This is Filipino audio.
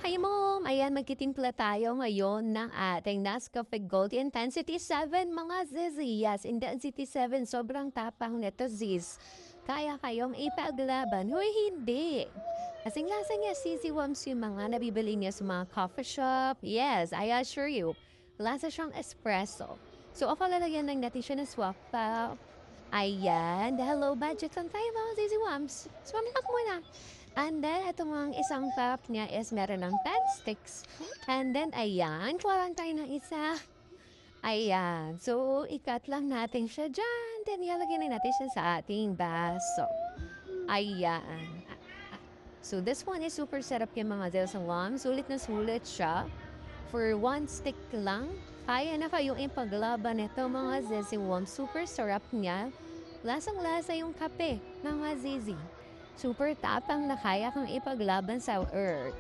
Hi Mom! Ayan, magtitimpla tayo ngayon ng ating Nescafe Gold Intensity 7 mga Zizzy. Yes, Intensity 7, sobrang tapang nito Ziz. Kaya kayong ipaglaban? Huy, hindi! Kasing-lasa niya sisiwams yung mga nabibili niya sa mga coffee shop. Yes, I assure you. Lasa siyang espresso. So, ako lalagyan lang natin siya ng swap pa. Ayan, dahil low budget lang tayo mga Zizzy Wams. Swap muna. And then, ito mga isang cup niya is meron ng 10 sticks. And then, ayan, kuha lang tayo ng isa. Ayan. So, ikat lang natin siya dyan. Then, ilalagay na natin siya sa ating baso. Ayan. So, this one is super sarap yung mga Zels Alam. Sulit na sulit siya. For one stick lang, kaya na kayong ipaglaban ito mga Zizi Wom. Super sarap niya. Lasang-lasa yung kape, mga Zizi. Super tapang na kaya kang ipaglaban sa earth.